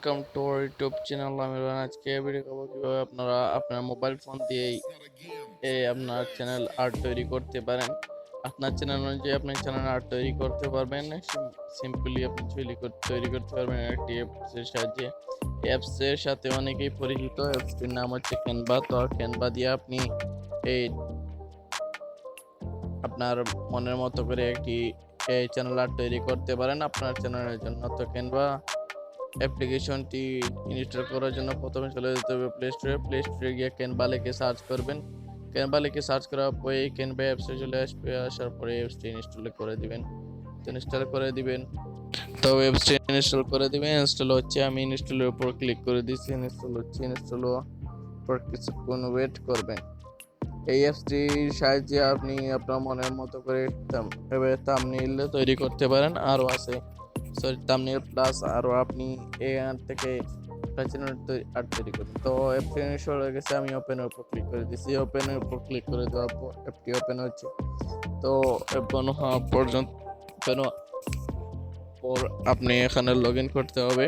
Welcome to our YouTube channel AmiRuhan। আজকে video করবো কিভাবে আপনারা আপনার মোবাইল ফোন দিয়েই আপনার চ্যানেল আর্ট তৈরি করতে পারেন। আপনার চ্যানেল অনুযায়ী আপনি চ্যানেল আর্ট তৈরি করতে পারবেন। সিম্পলি আপনি তৈরি করতে পারবেন একটি অ্যাপসের সাহায্যে। অ্যাপসের সাথে অনেকেই পরিচিত, অ্যাপসটির নাম হচ্ছে ক্যানভা। তো ক্যানভা দিয়ে আপনি এই আপনার মনের মতো করে একটি চ্যানেল আর্ট তৈরি করতে পারেন আপনার চ্যানেলের জন্য। তো ক্যানভা অ্যাপ্লিকেশনটি ইনস্টল করার জন্য প্রথমে চলে যেতে হবে প্লে স্টোরে গিয়ে ক্যানভা লিখে সার্চ করবেন। ক্যানভা লিখে সার্চ করার পরে ক্যানভা অ্যাপসে চলে আসবে, আসার পরে অ্যাপসটি ইনস্টল করে দিবেন। তো অ্যাপসটি ইনস্টল করে দিবেন। ইনস্টল হচ্ছে, আমি ইনস্টলের উপর ক্লিক করে দিচ্ছি। ইনস্টল হচ্ছে, ইনস্টল হওয়ার পর কিছুক্ষণ ওয়েট করবেন। এই অ্যাপসটির সাহায্যে আপনি আপনার মনের মতো করে থাম্বনেইল তৈরি করতে পারেন। আরও আছে থাম্বনেইল প্লাস আরও আপনি এখান থেকে আর্ট তৈরি করবেন। তো অ্যাপটি ইনস্টল হয়ে গেছে, আমি ওপেনের উপর ক্লিক করে দিচ্ছি। ওপেনের উপর ক্লিক করে দেওয়ার পর অ্যাপটি ওপেন হচ্ছে। তো ওপেন হওয়া পর্যন্ত আপনি এখানে লগ ইন করতে হবে।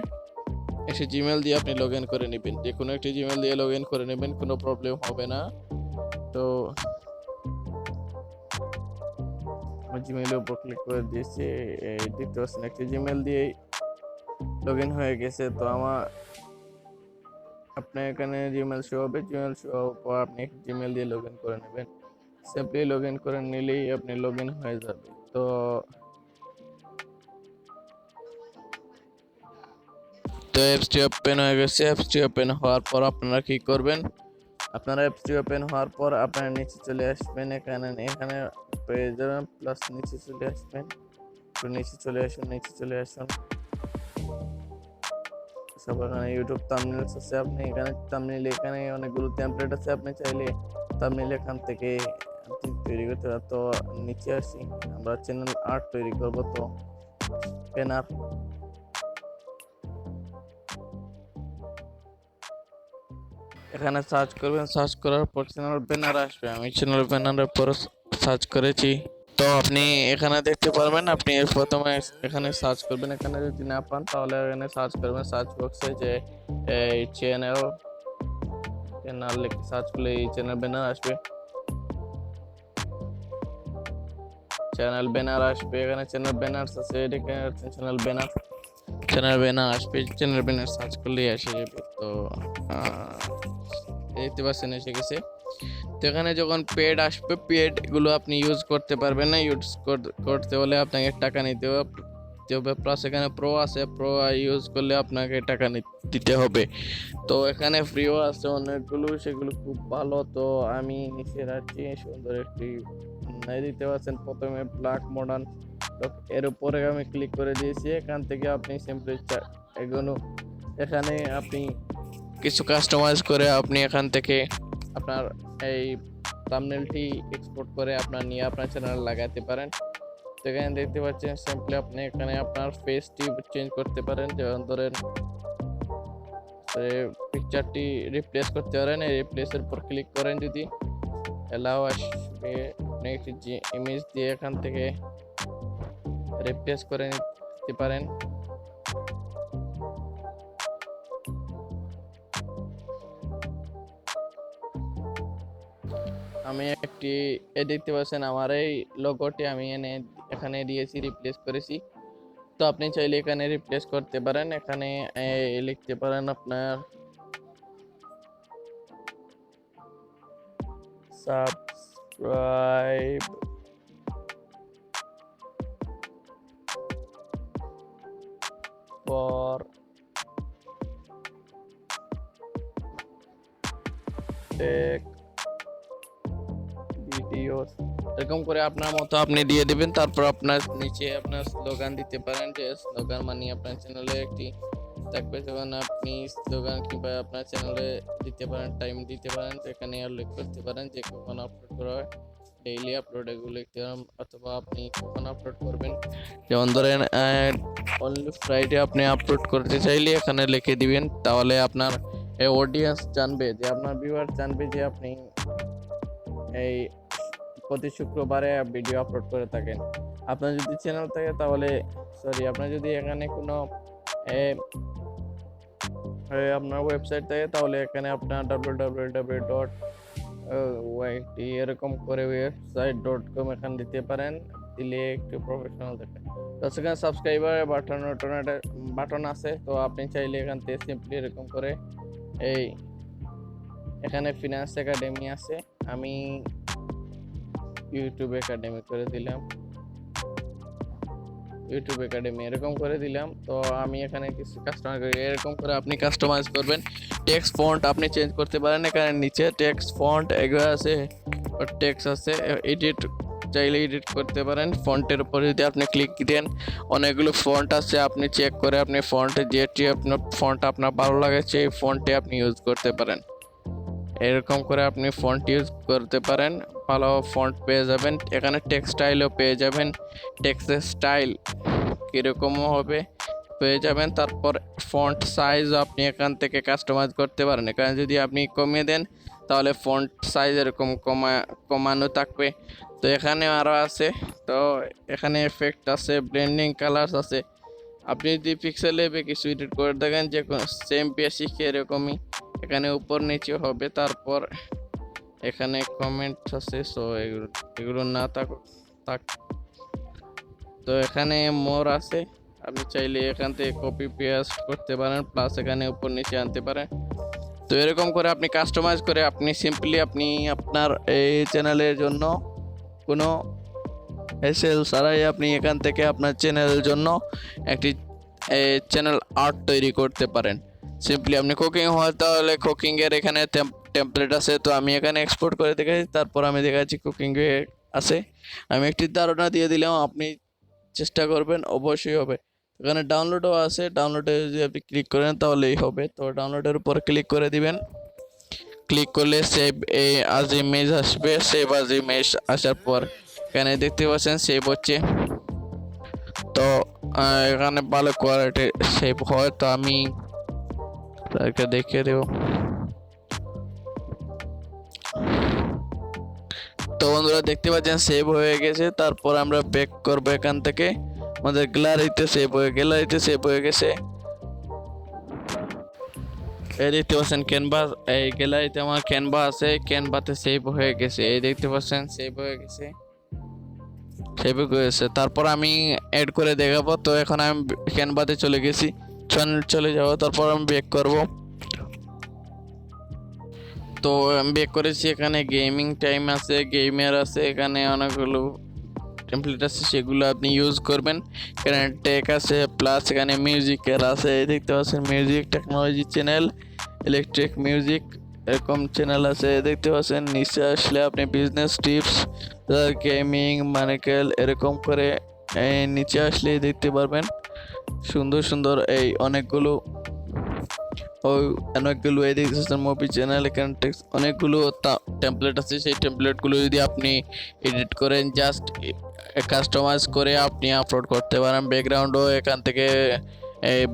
এসে জিমেল দিয়ে আপনি লগ ইন করে নেবেন, যে কোনো একটি জিমেল দিয়ে লগ ইন করে নেবেন, কোনো প্রবলেম হবে না। তো জিমেইলের উপর ক্লিক করে দিয়েছি, দেখতে পাচ্ছেন একটি জিমেল দিয়ে লগ ইন হয়ে গেছে। তো আপনার এখানে জিমেল শো হবে, জিমেল শো হওয়ার পর আপনি জিমেল দিয়ে লগ ইন করে নেবেন। সিম্পলি লগ ইন করে নিলেই আপনি লগ ইন হয়ে যাবে। তো অ্যাপসটি ওপেন হয়ে গেছে। অ্যাপসটি ওপেন হওয়ার পর আপনারা কি করবেন, আপনারা অ্যাপসটি ওপেন হওয়ার পর আপনারা নিচে চলে আসবেন। এখানে পেয়ে যাবেন, প্লাস নিচে চলে আসবেন। তো নিচে চলে আসুন। সব এখানে ইউটিউব থাম্বনেইলস আছে, আপনি এখানে থাম্বনেইল, এখানে অনেকগুলো টেমপ্লেট আছে, আপনি চাইলে থাম্বনেইল এখান থেকে তৈরি করতে পারেন। তো নিচে আসি, আমরা চ্যানেল আর্ট তৈরি করব। তো ব্যানার, এখানে সার্চ করবেন। সার্চ করার পর চ্যানেল ব্যানার আসবে, আমি চ্যানেল ব্যানারের পর সার্চ করেছি। তো আপনি এখানে দেখতে পারবেন, আপনি প্রথমে এখানে সার্চ করবেন। এখানে যদি না পান তাহলে এখানে সার্চ করবেন সার্চ বক্সে যে এই চ্যানেল লিখে সার্চ করলে এই চ্যানেল ব্যানার আসবে। এখানে চ্যানেল ব্যানার আছে, এখানে চ্যানেল ব্যানার আসবে। চ্যানেল ব্যানার সার্চ করলেই এসে যাবে। তো দেখতে পাচ্ছেন এসে গেছে। তো এখানে যখন পেড আসবে, পেড এগুলো আপনি ইউজ করতে পারবেন না। ইউজ করতে হলে আপনাকে টাকা নিতে হবে। প্লাস এখানে প্রো আছে, প্রো ইউজ করলে আপনাকে টাকা দিতে হবে। তো এখানে ফ্রিও আছে অনেকগুলো, সেগুলো খুব ভালো। তো আমি নিচে রাখছি সুন্দর একটি দিতে পারছেন। প্রথমে ব্ল্যাক মডার্ন, তো এর উপরে আমি ক্লিক করে দিয়েছি। এখান থেকে আপনি সিম্পলি এখানে আপনি কিছু কাস্টমাইজ করে আপনি এখান থেকে আপনার এই থাম্বনেইলটি এক্সপোর্ট করে নিয়ে আপনার চ্যানেলে লাগাতে পারেন। তো এখানে দেখতে পাচ্ছেন সিম্পলি আপনি এখানে আপনার ফেসটি চেঞ্জ করতে পারেন। যেমন ধরেন পিকচারটি রিপ্লেস করতে পারেন, এই রিপ্লেসের উপর ক্লিক করেন, যদি অ্যালাউ আসবে আপনি একটি ইমেজ দিয়ে এখান থেকে রিপ্লেস করে নিতে পারেন। আমি দেখতে পাচ্ছেন আমার এই লোগোটি আমি এখানে দিয়েছি, রিপ্লেস করেছি। তো আপনি চাইলে এখানে রিপ্লেস করতে পারেন। এখানে লিখতে পারেন আপনার সাবস্ক্রাইব ফর টেক ভিডিওস, এরকম করে আপনার মতো আপনি দিয়ে দিবেন। তারপর আপনার নিচে আপনার স্লোগান দিতে পারেন, যে স্লোগান মানে আপনার চ্যানেলে একটি থাকবে, তখন আপনি স্লোগান কিংবা আপনার চ্যানেলে দিতে পারেন, টাইম দিতে পারেন, এখানে উল্লেখ করতে পারেন যে কখন আপলোড করা হয়, ডেইলি আপলোড এগুলো লিখতে পারেন, অথবা আপনি কখন আপলোড করবেন। যেমন ধরেন অনলি ফ্রাইডে আপনি আপলোড করতে চাইলে এখানে লিখে দিবেন। তাহলে আপনার অডিয়েন্স জানবে, যে আপনার ভিউয়ার জানবে যে আপনি এই প্রতি শুক্রবারে ভিডিও আপলোড করে থাকেন। আপনার যদি চ্যানেল থাকে তাহলে আপনার যদি এখানে কোনো আপনার ওয়েবসাইট থেকে, তাহলে এখানে আপনার www.yt এরকম করে website.com এখানে দিতে পারেন, দিলে একটু প্রফেশনাল দেখে। তো সেখানে সাবস্ক্রাইবার বাটন আছে, তো আপনি চাইলে এখান থেকে সিম্পলি এরকম করে এই এখানে ফিনান্স একাডেমি আছে, আমি ইউটিউব একাডেমি করে দিলাম, ইউটিউব একাডেমি এরকম করে দিলাম। তো আমি এখানে কিছু কাস্টমাইজ করি, এরকম করে আপনি কাস্টমাইজ করবেন। টেক্সট ফন্ট আপনি চেঞ্জ করতে পারেন, এখানে নিচে টেক্সট ফন্ট এগুলো আছে, টেক্সট আছে, এডিট চাইলে এডিট করতে পারেন। ফন্টের উপরে যদি আপনি ক্লিক দেন অনেকগুলো ফন্ট আছে, আপনি চেক করে আপনি ফন্টে যেটি আপনার ফন্ট আপনার ভালো লাগে সেই ফন্টে আপনি ইউজ করতে পারেন। এরকম করে আপনি ফন্ট ইউজ করতে পারেন, ভালো ফন্ট পেয়ে যাবেন। এখানে টেক্সট স্টাইলও পেয়ে যাবেন, টেক্সটের স্টাইল কীরকমও হবে পেয়ে যাবেন। তারপর ফন্ট সাইজ আপনি এখান থেকে কাস্টমাইজ করতে পারেন। এখানে যদি আপনি কমিয়ে দেন তাহলে ফন্ট সাইজ এরকম কমানো থাকবে। তো এখানে আরও আছে, তো এখানে এফেক্ট আছে, ব্লেন্ডিং কালার্স আছে। আপনি যদি পিক্সেলে কিছু এডিট করে দেখেন যে সেম বেসিক এরকমই এখানে উপর নিচে হবে। তারপর এখানে কমেন্ট আছে, সো এগুলো না থাক। তো এখানে মোর আছে, আপনি চাইলে এখান থেকে কপি পেস্ট করতে পারেন, প্লাস এখানে উপর নিচে আনতে পারেন। তো এরকম করে আপনি কাস্টমাইজ করে আপনি সিম্পলি আপনি আপনার এই চ্যানেলের জন্য কোনো এসএল ছাড়াই আপনি এখান থেকে আপনার চ্যানেলের জন্য একটি চ্যানেল আর্ট তৈরি করতে পারেন। সিম্পলি আপনি কুকিং হয় তাহলে কুকিংয়ের এখানে টেমপ্লেট আছে, তো আমি এখানে এক্সপোর্ট করে দেখাচ্ছি। তারপর আমি দেখাচ্ছি কুকিংয়ে আছে, আমি একটি ধারণা দিয়ে দিলাম, আপনি চেষ্টা করবেন অবশ্যই হবে। এখানে ডাউনলোডও আছে, ডাউনলোডে যদি আপনি ক্লিক করেন তাহলেই হবে। তো ডাউনলোডের উপর ক্লিক করে দিবেন, ক্লিক করলে সেভ আজ ইমেজ আসবে। সেভ আজ ইমেজ আসার পর এখানে দেখতে পাচ্ছেন সেভ হচ্ছে। তো এখানে ভালো কোয়ালিটি সেভ হয়, তো আমি দেখিয়ে দেব। তো বন্ধুরা দেখতে পাচ্ছেন সেভ হয়ে গেছে। তারপর আমরা ব্যাক করবো, এখান থেকে আমাদের গ্যালারিতে সেভ হয়ে গেছে। এই দেখতে পাচ্ছেন ক্যানভা, এই গ্যালারিতে আমার ক্যানভা আছে, ক্যানভাতে সেভ হয়ে গেছে। এই দেখতে পাচ্ছেন সেভ হয়ে গেছে। তারপর আমি অ্যাড করে দেখাবো। তো এখন আমি ক্যানভাতে চলে যাব। তারপর আমি ব্যাক করব। তো আমি ব্যাক করেছি, এখানে গেমিং টাইম আছে, গেমার আছে, এখানে অনেকগুলো টেমপ্লেট আছে, সেগুলো আপনি ইউজ করবেন। এখানে টেক আছে, প্লাস এখানে মিউজিকের আছে। দেখতে পাচ্ছেন music technology channel, electric music এরকম চ্যানেল আছে। দেখতে পাচ্ছেন নিচে আসলে আপনি বিজনেস টিপস, গেমিং, মানিকেল এরকম করে নিচে আসলে দেখতে পারবেন সুন্দর সুন্দর এই অনেকগুলো এই দেখতেছেন মুভি চ্যানেল। এখানে অনেকগুলো টেমপ্লেট আছে, সেই টেমপ্লেটগুলো যদি আপনি এডিট করেন, জাস্ট কাস্টমাইজ করে আপনি আপলোড করতে পারেন। ব্যাকগ্রাউন্ডও এখান থেকে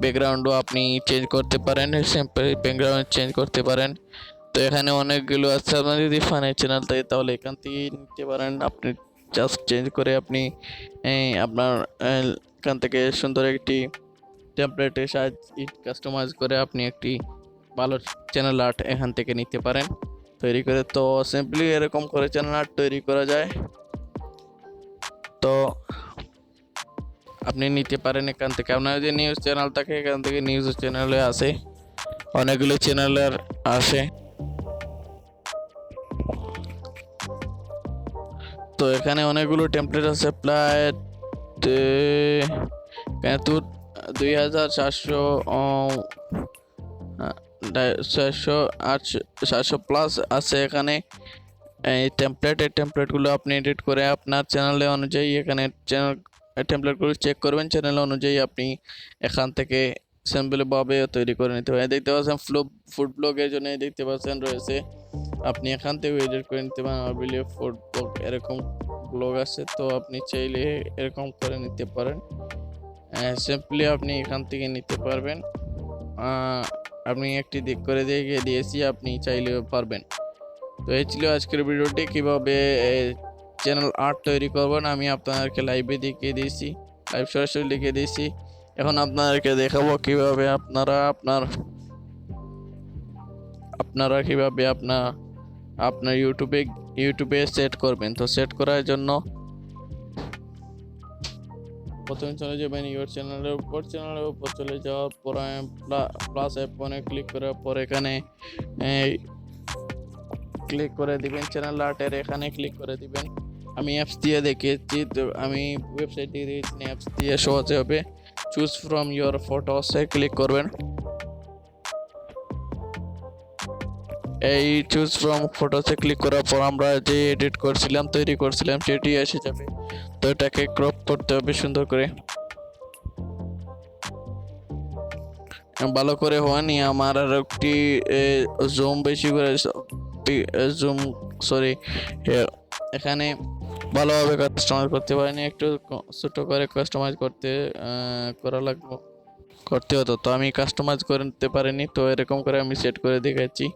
ব্যাকগ্রাউন্ডও আপনি চেঞ্জ করতে পারেন, সিম্পল ব্যাকগ্রাউন্ড চেঞ্জ করতে পারেন। তো এখানে অনেকগুলো আছে, আপনার যদি ফানি চ্যানেল থাকে তাহলে এখান থেকে নিতে পারেন। আপনি জাস্ট চেঞ্জ করে আপনি আপনার এখান থেকে সুন্দর একটি টেমপ্লেটের সাহায্যে কাস্টমাইজ করে আপনি একটি ভালো চ্যানেল আর্ট এখান থেকে নিতে পারেন তৈরি করে। তো সিম্পলি এরকম করে চ্যানেল আর্ট তৈরি করা যায়। তো আপনি নিতে পারেন এখান থেকে। আপনার যদি নিউজ চ্যানেল থাকে এখান থেকে নিউজ চ্যানেলে আছে, অনেকগুলো চ্যানেলের আছে। তো এখানে অনেকগুলো টেমপ্লেট আছে, প্রায় 2400 প্লাস আছে এখানে এই টেমপ্লেটগুলো আপনি এডিট করে আপনার চ্যানেলে অনুযায়ী এখানে টেমপ্লেটগুলো চেক করবেন, চ্যানেল অনুযায়ী আপনি এখান থেকে সিম্পলভাবে তৈরি করে নিতে পারেন। দেখতে পাচ্ছেন ফুড ব্লগের জন্য দেখতে পাচ্ছেন রয়েছে, আপনি এখান থেকে এডিট করে নিতে পারেন। ফুড ব্লগ এরকম ব্লগ আছে, তো আপনি চাইলে এরকম করে নিতে পারেন। সিম্পলি আপনি এখান থেকে নিতে পারবেন। আমি একটি দিক করে দেখিয়ে দিয়েছি, আপনি চাইলেও পারবেন। তো এই ছিল আজকের ভিডিওটি, কিভাবে চ্যানেল আর্ট তৈরি করবেন আমি আপনাদেরকে লাইভে দেখিয়ে দিয়েছি, লাইভ সরাসরি লিখে দিয়েছি। এখন আপনাদেরকে দেখাবো কিভাবে আপনারা আপনার আপনারা কিভাবে আপনার ইউটিউবে সেট করবেন। তো সেট করার জন্য প্রথমে চলে যাবেন ইউর চ্যানেলের উপর চলে যাওয়ার পর প্লাস আইকনে ক্লিক করার পর এখানে ক্লিক করে দিবেন, চ্যানেল আর্টের এখানে ক্লিক করে দিবেন। আমি অ্যাপস দিয়ে দেখেছি, তো আমি ওয়েবসাইট দিয়ে দিয়েছি, অ্যাপস দিয়ে সহজে হবে। চুজ ফ্রম ইয়োর ফটোসে ক্লিক করবেন। এই চুজ ফ্রম ফটোসে ক্লিক করার পর আমরা যে এডিট করছিলাম, তৈরি করছিলাম, সেটি এসে যাবে। তো এটাকে ক্রপ করতে হবে সুন্দর করে, ভালো করে হয়নি। আমার আর একটি জুম বেশি করে এখানে ভালোভাবে কাস্টমাইজ করতে পারিনি, একটু ছোট করে কাস্টমাইজ করতে হতো। তো আমি কাস্টমাইজ করতে পারিনি, তো এরকম করে আমি সেট করে দেখাচ্ছি।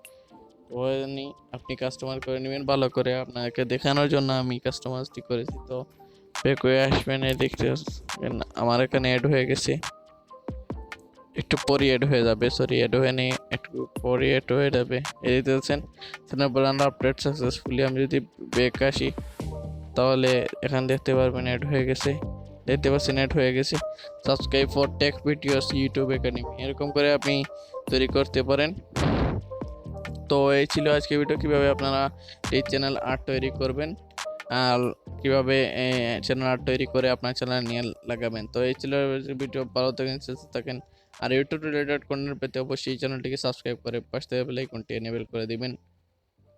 হয়নি, আপনি কাস্টমাইজ করে নেবেন ভালো করে, আপনাকে দেখানোর জন্য আমি কাস্টমাইজটি করেছি। তো ব্যাক হয়ে আসবেন, দেখতে আমার এখানে অ্যাড হয়ে গেছে, একটু পরে অ্যাড হয়ে যাবে, অ্যাড হয়ে নেই, একটু পরে অ্যাড হয়ে যাবে। এই দেখতেছেন চ্যানেল আপডেট সাকসেসফুলি। আমি যদি ব্যাক আসি তাহলে এখানে দেখতে পারবেন অ্যাড হয়ে গেছে, দেখতে পাচ্ছেন অ্যাড হয়ে গেছে। Subscribe for tech videos YouTube academy, এরকম করে আপনি তৈরি করতে পারেন। তো এই ছিল আজকে ভিডিও, কিভাবে আপনারা এই চ্যানেল আর্ট তৈরি করবেন আর কিভাবে চ্যানেল আর্ট তৈরি করে আপনার চ্যানেল নিয়ে লাগাবেন। তো এই ছিল ভিডিও, ভালো থাকেন, সুস্থ থাকেন। আর ইউটিউব রিলেটেড কন্টেন্ট পেতে অবশ্যই চ্যানেলটিকে সাবস্ক্রাইব করে পাশে বেল আইকনটি এনেবল করে দিবেন।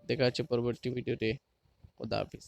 দেখা হচ্ছে পরবর্তী ভিডিওতে। খোদা হাফিজ।